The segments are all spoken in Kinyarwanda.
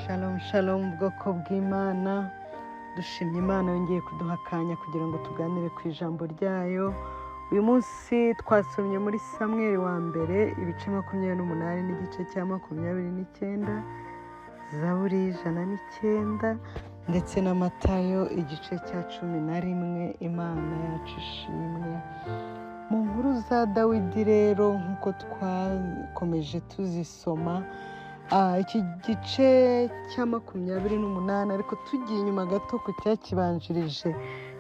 Shalom shalom bwoko bw'Imana, dushimye Imana yongeye kuduha akanya kugira ngo tuganire ku ijambo ryayo. Uyu munsi twasomye muri Samweli wa mbere ibice 28 n'igice cya 29, Zaburi 109 ndetse na Matayo igice cya 11. Imana yacu ishimwe. Mu nkuru za Dawidi rero nk'uko twakomeje tuzisoma, iki gice cya 28, ariko tugiye inyuma gato ku cyakibanjirije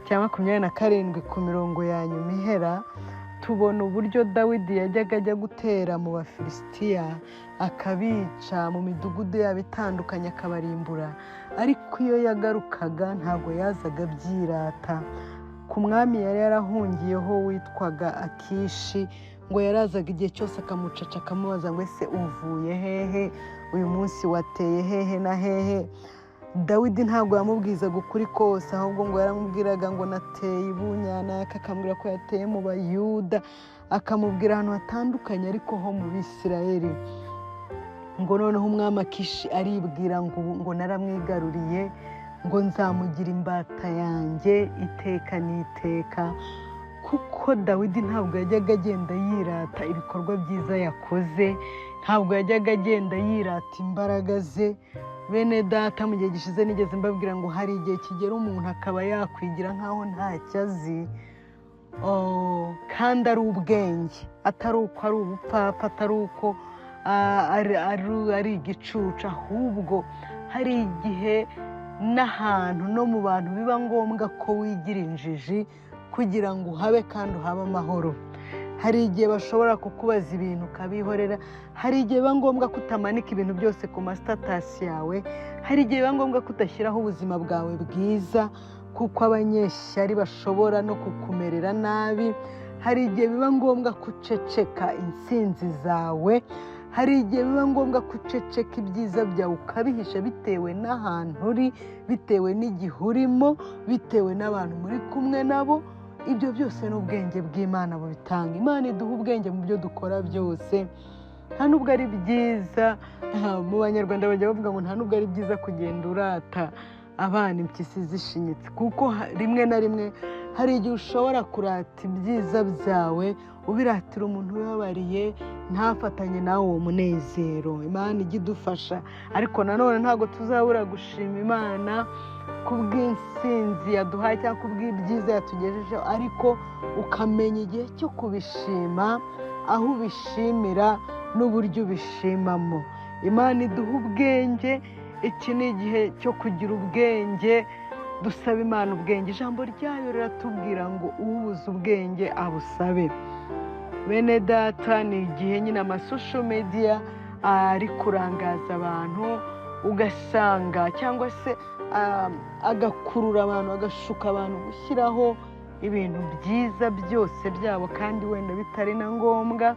cya 27 ku mirongo ya nyuma ihera, tubona uburyo Dawidi yajyaga ajya gutera mu Bafilisitiya akabica mu midugudu yabo itandukanye akabarimbura, ariko iyo yagarukaga ntabwo yazaga byirata. Ku mwami yari yarahungiyeho witwaga Akishi, ngo yarazaga igihe cyose akamucaca akamubaza ngo ese uvuye hehe, uyu munsi wateye hehe na hehe. Dawidi ntabwo yamubwizaga ukuri kose, ahubwo ngo yaramubwiraga ngo nateye i Bunyanaka, akamubwira ko yateye mu Bayuda, akamubwira ahantu hatandukanye ariko ho mu Bisirayeli. Ngo noneho umwami Akishi aribwira ngo naramwigaruriye, ngo nzamugira imbata yanjye iteka n'iteka. Kuko Dawidi ntabwo yajyaga agenda yirata ibikorwa byiza yakoze, ntabwo yajyaga agenda yirata imbaraga ze. Bene data, mu gihe gishize nigeze mbabwira ngo hari igihe kigera umuntu akaba yakwigira nkaho ntacyo azi, kandi ari ubwenge, atari uko ari ubupfapfa, atari uko ari igicucu, ahubwo hari igihe n'ahantu no mu bantu biba ngombwa ko wigira injiji kugira ngo habe kandi uhabe amahoro. Hari igihe bashobora kukubaza ibintu ukabihorera, hari igihe biba ngombwa ko utamanika ibintu byose ku mastatasi yawe, hari igihe biba ngombwa ko udashyiraho ubuzima bwawe bwiza kuko abanyeshyari bashobora no kukumerera nabi, hari igihe biba ngombwa kuceceka intsinzi zawe, hari igihe biba ngombwa kuceceka ibyiza byawe ukabihisha bitewe n'ahantu uri, bitewe n'igihe urimo, bitewe n'abantu muri kumwe nabo. Ibyo byose ni ubwenge bw'Imana bubitanga. Imana iduha ubwenge mu byo dukora byose. Nta nubwo ari byiza, mu Banyarwanda bajya bavuga ngo nta nubwo ari byiza kugenda urata abana impyisi zishinyitse, kuko rimwe na rimwe hari igihe ushobora kurata ibyiza byawe ubiratira umuntu wibabariye ntafatanye nawe uwo munezero. Imana ijya idufasha, ariko nanone ntabwo tuzabura gushima Imana kubw'intsinzi yaduhaye cyangwa kubw'ibyiza yatugejejeho, ariko ukamenya igihe cyo kubishima, aho ubishimira n'uburyo ubishimamo. Imana iduha ubwenge, iki ni igihe cyo kugira ubwenge. Dusaba Imana ubwenge. Ijambo ryayo riratubwira ngo ubuze ubwenge abusabe. Bene data, ni igihe nyine amasosho media ari kurangaza abantu, ugasanga cyangwa se agakurura abantu, agashuka abantu gushyiraho ibintu byiza byose byabo kandi wenda bitari na ngombwa.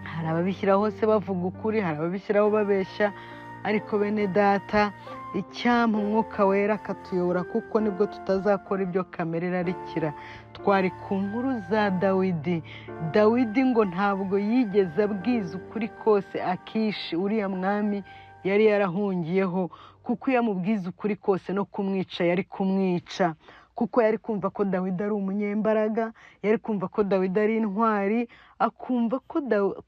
Hari ababishyiraho se bavuga ukuri, hari ababishyiraho babeshya, ariko bene data, icyampa Umwuka Wera akatuyobora, kuko nibwo tutazakora ibyo kamere irarikira. Twari ku nkuru za Dawidi. Dawidi ngo ntabwo yigeze abwiza ukuri kose Akishi, uriya mwami yari yarahungiyeho, kuko iyo amubwiza ukuri kose no kumwica yari kumwica, kuko yari kumva ko Dawidi ari umunyembaraga, yari kumva ko Dawidi ari intwari, akumva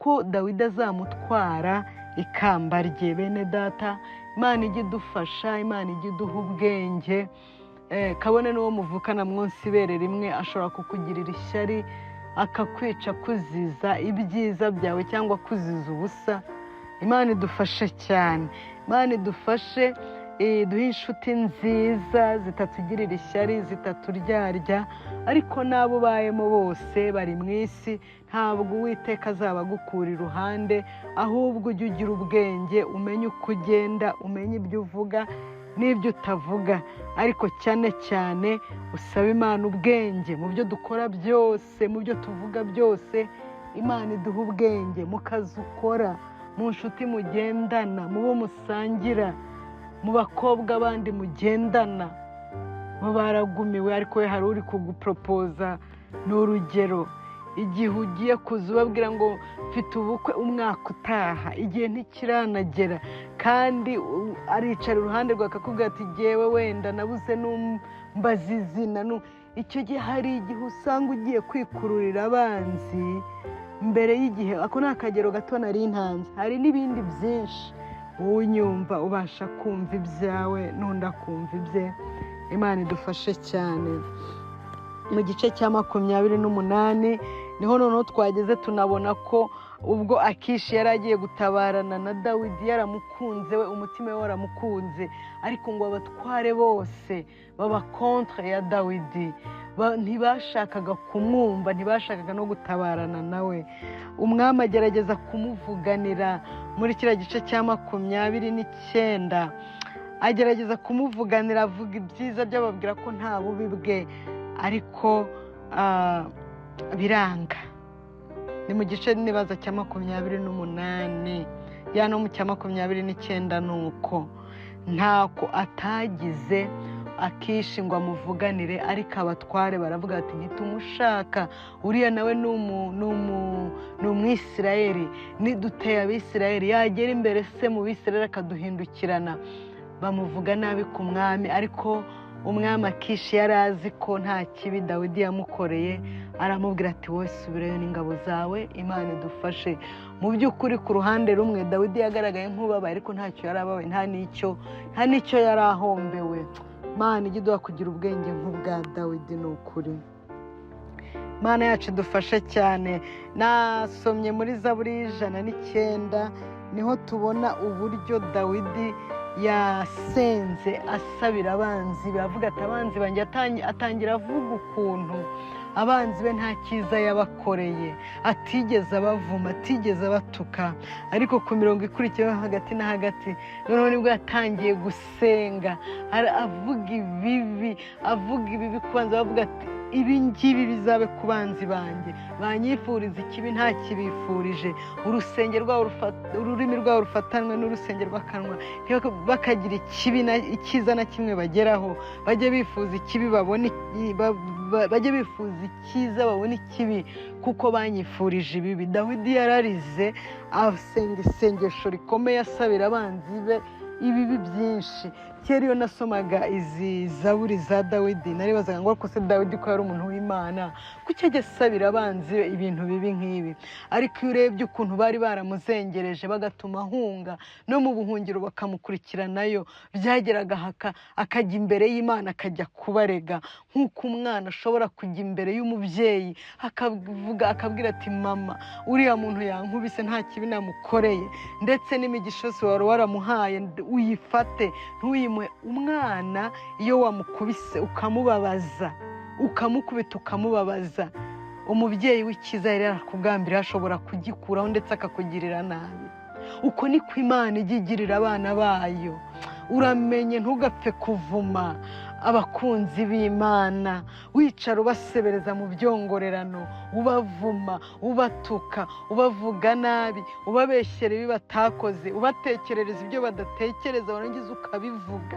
ko Dawidi azamutwara ikamba rye. Bene data, Imana ijya idufasha, Imana ijya iduha ubwenge. Kabone n'uwo muvukana mwonsi ibere rimwe ashobora kukugirira ishyari, akakwica kuziza ibyiza byawe cyangwa kuziza ubusa. Imana idufashe cyane. Imana idufashe, duhe inshuti nziza zitatugirira ishyari, zitaturyarya, ariko n'abo ubayemo bose bari mu isi, ntabwo Uwiteka azaba agukura iruhande, ahubwo ujye ugira ubwenge, umenye uko ugenda, umenye ibyo uvuga n'ibyo utavuga, ariko cyane cyane usaba Imana ubwenge mu byo dukora byose, mu byo tuvuga byose. Imana iduha ubwenge mu kazi ukora, mu nshuti mugendana, mu bo musangira, mu bakobwa bandi mugendana, mu baragumiwe ariko we hari uri kuguporopoza, ni urugero. igihe ugiye kuza ubabwira ngo mfite ubukwe umwaka utaha, igihe ntikiranagera, kandi aricara iruhande rwawe akakubwira ati jyewe wenda nabuze numbaza izina. Icyo gihe hari igihe usanga ugiye kwikururira abanzi mbere y'igihe. Ako ni akagero gato nari ntanze, hari n'ibindi byinshi unyumva ubasha kumva ibyawe n'undi akumva ibye. Imana idufashe cyane. Mu gice cya 28 niho noneho twageze, tunabona ko ubwo Akishi yari agiye gutabarana na Dawidi, yaramukunze we, umutima we waramukunze, ariko ngo abatware bose baba contre ya Dawidi, ntibashakaga kumwumva, ntibashakaga no gutabarana nawe. Umwami agerageza kumuvuganira muri kiriya gice cya 29, agerageza kumuvuganira, avuga ibyiza by'ababwira ko nta bubi bwe, ariko biranga. Ni mu gice nibaza cya 28, ya no mu cya 29 nuko ntako atagize Akishi ngo amuvuganire, ariko abatware baravuga ati ntitumushaka, uriya nawe ni umwisirayeli, niduteye abisirayeli yagera imbere se mu bisirayeli akaduhindukirana. Bamuvuga nabi ku mwami, ariko umwami Akishi yari azi ko nta kibi Dawidi yamukoreye, aramubwira ati wowe subirayo n'ingabo zawe, Imana idufashe. Mu by'ukuri ku ruhande rumwe Dawidi yagaragaye nk'ubabaye, ariko ntacyo yari ababaye, nta n'icyo yari ahombewe. Mana ijye iduha kugira ubwenge nk'ubwa Dawidi. Ni ukuri Mana yacu idufashe cyane. Nasomye muri Zaburi 109, niho tubona uburyo Dawidi yasenze asabira abanzi be, avuga ati abanzi banjye, atangira avuga ukuntu abanzi be nta cyiza yabakoreye, atigeze abavuma, atigeze abatuka. Ariko ku mirongo ikurikiyeho hagati na hagati noneho nibwo yatangiye gusenga, avuga ibibi kubanza, bavuga ati ibi ngibi bizabe ku banzi banjye, banyifuriza ikibi nta kibifurije, ururimi rwabo rufatanwe n'urusenge rw'akanwa, bakagira icyiza na kimwe bageraho, bajye bifuza ikibi bajye bifuza icyiza babone ikibi, kuko banyifurije ibibi. Dawidi yararize, asenga isengesho rikomeye asabira abanzi be ibibi byinshi. Kera iyo nasomaga izi zaburi za Dawidi naribazaga ngo ariko se Dawidi ko yari umuntu w'Imana, kuki ajya asabira abanzi be ibintu bibi nk'ibi? Ariko iyo urebye ukuntu bari baramuzengereje bagatuma ahunga, no mu buhungiro bakamukurikiranayo, byageraga akajya imbere y'Imana akajya kubarega, nk'uko umwana ashobora kujya imbere y'umubyeyi akabwira ati mama, uriya muntu yankubise nta kibi namukoreye, ndetse n'imigisha yose wari waramuhaye uyifate ntuyimwe. Umwana iyo wamukubise ukamubabaza, ukamukubita ukamubabaza, umubyeyi w'icyiza yari yarakugambiriye ashobora kugikuraho ndetse akakugirira nabi. Uko niko Imana ijya igirira abana bayo. Uramenye ntugapfe kuvuma abakunzi b'Imana, wicara ubasebereza mu byongorerano, ubavuma, ubatuka, ubavuga nabi, ubabeshyera ibi batakoze, ubatekerereza ibyo badatekereza, warangiza ukabivuga,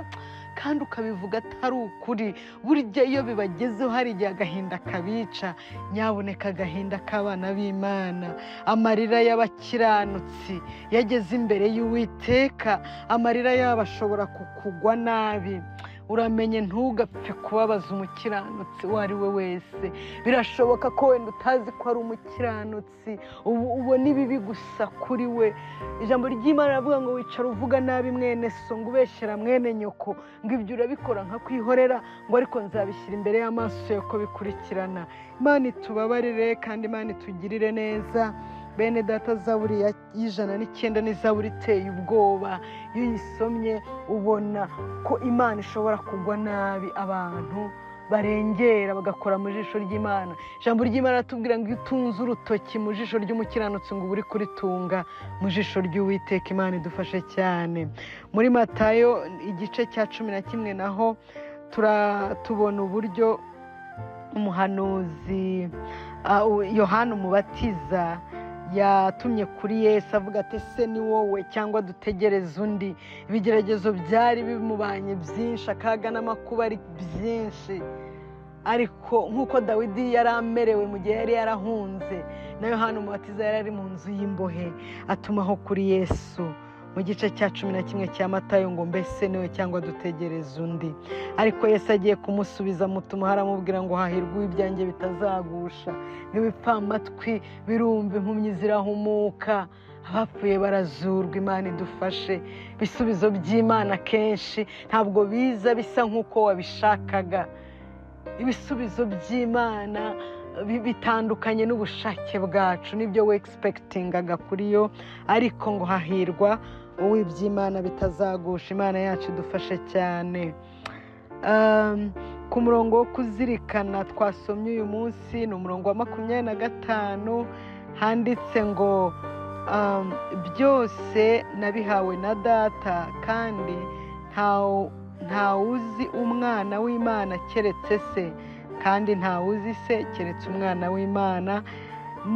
kandi ukabivuga atari ukuri. Burya iyo bibagezeho hari igihe agahinda kabica. Nyabuneka agahinda k'abana b'Imana, amarira y'abakiranutsi yageze imbere y'Uwiteka, amarira yabo ashobora kukugwa nabi. Uramenye ntugapfe kubabaza umukiranutsi uwo ari we wese. Birashoboka ko wenda utazi ko ari umukiranutsi, ubona ibibi gusa kuri we. Ijambo ry'Imana ravuga ngo wicara uvuga nabi mwene so, ngo ubeshyera mwene nyoko, ngo ibyo urabikora nka kwihorera, ngo ariko nzabishyira imbere y'amaso yo ko bikurikirana. Imana itubabarire kandi Imana itugirire neza. Bene data, Zaburi ya 109 ni Zaburi iteye ubwoba. Iyo uyisomye ubona ko Imana ishobora kugwa nabi abantu barengera bagakora mu jisho ry'Imana. Ijambo ry'Imana ratubwira ngo iyo utunze urutoki mu jisho ry'umukiranutsi ngo uri kuritunga mu jisho ry'Uwiteka. Imana idufashe cyane. Muri Matayo igice cya 11 naho tubona uburyo umuhanuzi Yohana Umubatiza yatumye kuri Yesu avuga ati ese ni wowe cyangwa dutegereze undi? Ibigeragezo byari bimubanye byinshi, akaga n'amakuba ari byinshi. ariko nk'uko Dawidi yari amerewe mu gihe yari yarahunze, na Yohana Umubatiza yari ari mu nzu y'imbohe, atumaho kuri Yesu mu gice cya 11 cya Matayo ngo mbese niwe cyangwa dutegereze undi. Ariko Yesu agiye kumusubiza mutuma haramubwira ngo hahirwa ibyanjye bitazagusha, n'ibipfamatwi birumva, impumyi zirahumuka, abapfuye barazurwa. Imana idufashe. Ibisubizo by'Imana kenshi ntabwo biza bisa nk'uko wabishakaga. Ibisubizo by'Imana bitandukanye n'ubushake bwacu, nibyo we expectingaga kuri yo, ariko ngo hahirwa uw'iby'Imana bitazagusha. Imana yacu idufashe cyane. Ku murongo wo kuzirikana twasomye uyu munsi ni umurongo wa 25, handitse ngo byose nabihawe na Data, kandi ntawuzi umwana w'Imana keretse se, kandi ntawuzi se keretse umwana w'Imana,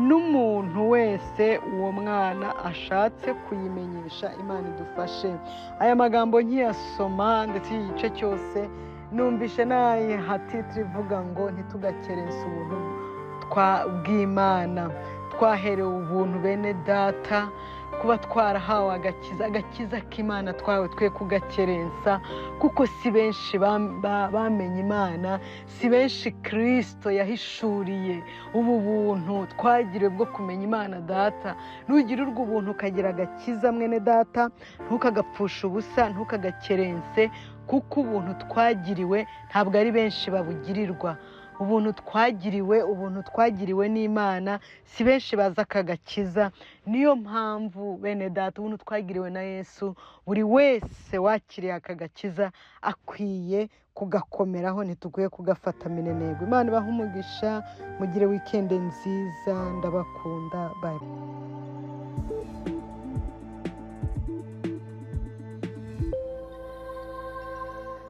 n'umuntu wese uwo mwana ashatse kuyimenyesha. Imana idufashe. Aya magambo nkiyasoma ndetse iki gice cyose numvishe nayiha titire ivuga ngo ntitugakerense ubuntu bw'Imana. Twaherewe ubuntu bene Data, kuba twarahawe agakiza k'Imana twawe twe kugakerensa, kuko si benshi bamenye Imana, si benshi Kristo yahishuriye ubu buntu twagiriwe bwo kumenya Imana Data. Nugira urwo buntu ukagira agakiza mwene Data, ntukagapfusha ubusa, ntukagakerense, kuko ubuntu twagiriwe ntabwo ari benshi babugirirwa. Ubuntu twagiriwe n'Imana, si benshi baza akagakiza. Niyo mpamvu bene Data, ubuntu twagiriwe na Yesu, buri wese wakiriye akagakiza akwiye kugakomeraho, ntituguye kugafata minenegwe. Imana ibahe umugisha, mugire weekend nziza, ndabakunda. Bye.